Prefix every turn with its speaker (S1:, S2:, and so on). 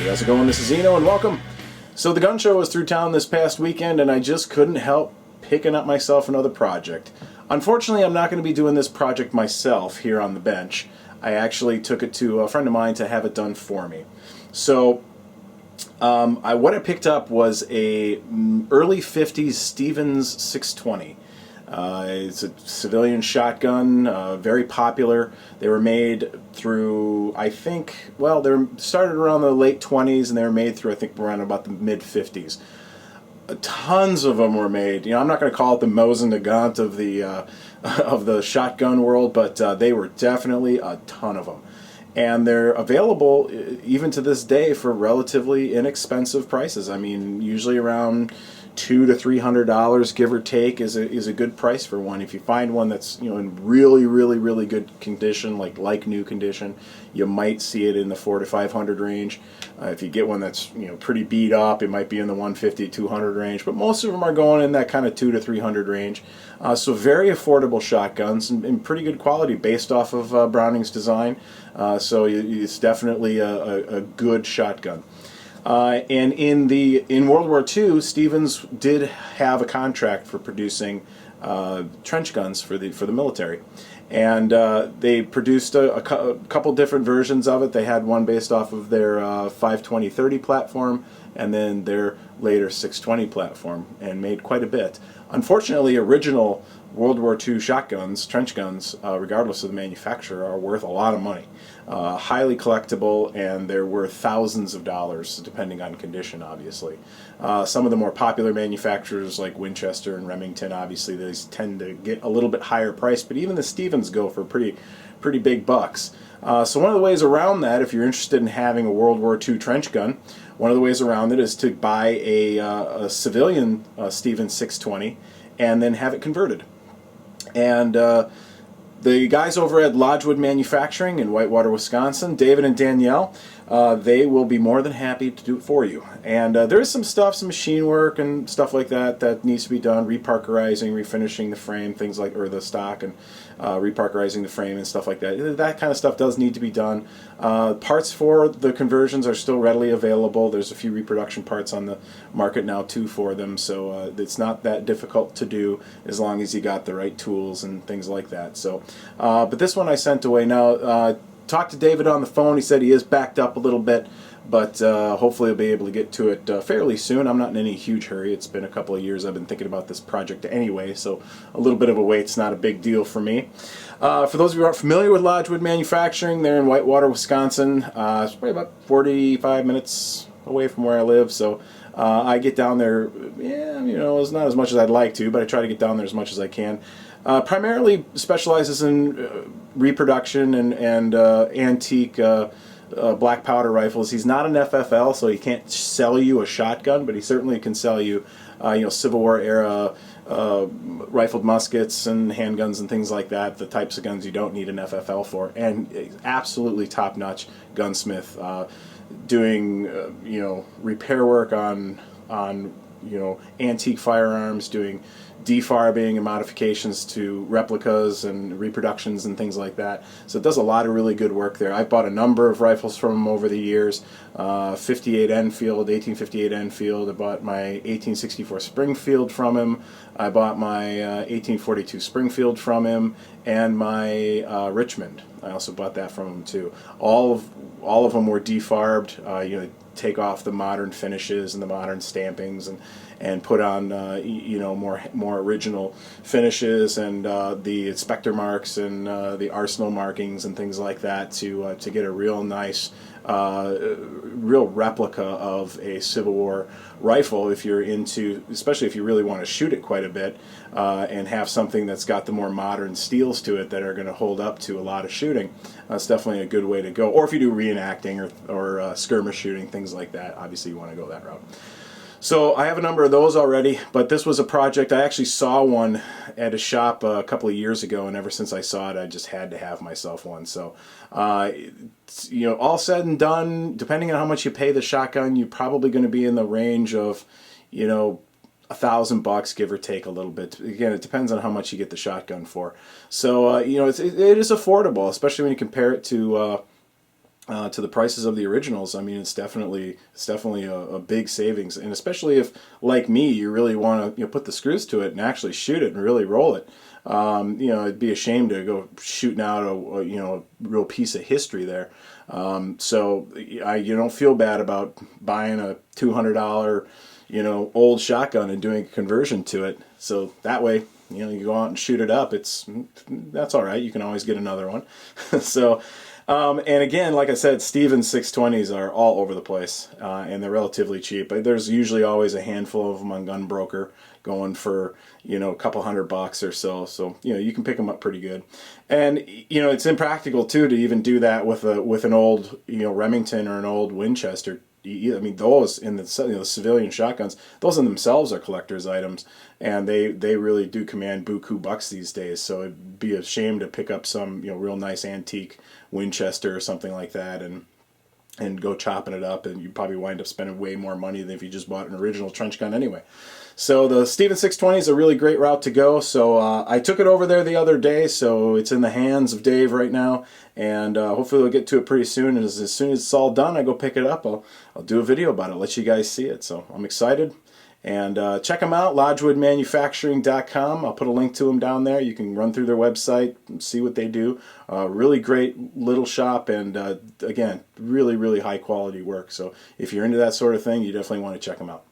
S1: How's it going? This is Eno and welcome. So the gun show was through town this past weekend and I just couldn't help picking up myself another project. Unfortunately, I'm not going to be doing this project myself here on the bench. I actually took it to a friend of mine to have it done for me. So what I picked up was a early 50s Stevens 620. It's a civilian shotgun, very popular. They were made through, I think, well, they started around the late 20s and they were made through, I think, around about the mid 50s. Tons of them were made. You know, I'm not going to call it the Mosin Nagant of the shotgun world, but they were definitely a ton of them. And they're available even to this day for relatively inexpensive prices. I mean, usually around $200 to $300, give or take, is a good price for one. If you find one that's, you know, in really good condition, like new condition, you might see it in the $400 to $500 range. If you get one that's, you know, pretty beat up, it might be in the $150 to $200 range. But most of them are going in that kind of $200 to $300 range. So very affordable shotguns and pretty good quality based off of Browning's design. So it's definitely a good shotgun. And in World War II, Stevens did have a contract for producing trench guns for the military, and they produced a couple different versions of it. They had one based off of their 520-30 platform, and then their later 620 platform, and made quite a bit. Unfortunately, original World War II shotguns, trench guns, regardless of the manufacturer, are worth a lot of money. Highly collectible, and they're worth thousands of dollars, depending on condition, obviously. Some of the more popular manufacturers, like Winchester and Remington, obviously, these tend to get a little bit higher price, but even the Stevens go for pretty big bucks. So one of the ways around that, if you're interested in having a World War II trench gun, one of the ways around it is to buy a civilian Stevens 620 and then have it converted. And the guys over at Lodgewood Manufacturing in Whitewater, Wisconsin, David and Danielle, they will be more than happy to do it for you. And there is some stuff, some machine work and stuff like that needs to be done, reparkerizing, refinishing the frame, things like, or the stock, and reparkerizing the frame and stuff like that. That kind of stuff does need to be done. Parts for the conversions are still readily available. There's a few reproduction parts on the market now too for them, so it's not that difficult to do as long as you got the right tools and things like that. So, but this one I sent away now. Talked to David on the phone. He said he is backed up a little bit, but hopefully he'll be able to get to it fairly soon. I'm not in any huge hurry. It's been a couple of years I've been thinking about this project anyway, so a little bit of a wait's not a big deal for me. For those of you who aren't familiar with Lodgewood Manufacturing, they're in Whitewater, Wisconsin. It's probably about 45 minutes away from where I live, so I get down there, yeah, you know, it's not as much as I'd like to, but I try to get down there as much as I can. Primarily specializes in reproduction and antique black powder rifles. He's not an FFL, so he can't sell you a shotgun, but he certainly can sell you, you know, Civil War era rifled muskets and handguns and things like that. The types of guns you don't need an FFL for, and absolutely top-notch gunsmith, doing you know, repair work on you know, antique firearms, doing defarbing and modifications to replicas and reproductions and things like that. So it does a lot of really good work there. I've bought a number of rifles from him over the years. 58 Enfield, 1858 Enfield. I bought my 1864 Springfield from him. I bought my 1842 Springfield from him, and my Richmond. I also bought that from him too. All of them were defarbed. You know, take off the modern finishes and the modern stampings and put on you know, more original finishes and the inspector marks and the arsenal markings and things like that to get a real nice real replica of a Civil War rifle, if you're into, especially if you really want to shoot it quite a bit and have something that's got the more modern steels to it that are going to hold up to a lot of shooting. That's definitely a good way to go. Or if you do reenacting or skirmish shooting, things like that, obviously you want to go that route. So I have a number of those already, but this was a project. I actually saw one at a shop a couple of years ago, and ever since I saw it, I just had to have myself one. So, you know, all said and done, depending on how much you pay the shotgun, you're probably going to be in the range of, you know, $1,000, give or take a little bit. Again, it depends on how much you get the shotgun for. So, you know, it is affordable, especially when you compare it to to the prices of the originals. I mean, it's definitely a big savings, and especially if, like me, you really want to put the screws to it and actually shoot it and really roll it. It'd be a shame to go shooting out a real piece of history there. So you don't feel bad about buying a $200 old shotgun and doing a conversion to it. So that way, you go out and shoot it up. That's all right. You can always get another one. So. And again, like I said, Stevens 620s are all over the place, and they're relatively cheap. There's usually always a handful of them on Gunbroker going for, a couple $100 or so. So, you can pick them up pretty good. And, it's impractical too to even do that with an old, Remington or an old Winchester. I mean, those in the civilian shotguns, those in themselves are collector's items, and they really do command buku bucks these days. So it'd be a shame to pick up some real nice antique Winchester or something like that and go chopping it up, and you probably wind up spending way more money than if you just bought an original trench gun anyway. So the Stevens 620 is a really great route to go. So I took it over there the other day, so it's in the hands of Dave right now, and hopefully we'll get to it pretty soon. And as soon as it's all done, I go pick it up. I'll do a video about it, let you guys see it. So I'm excited. And check them out, LodgewoodManufacturing.com. I'll put a link to them down there. You can run through their website and see what they do. Really great little shop, and again, really, really high quality work. So if you're into that sort of thing, you definitely want to check them out.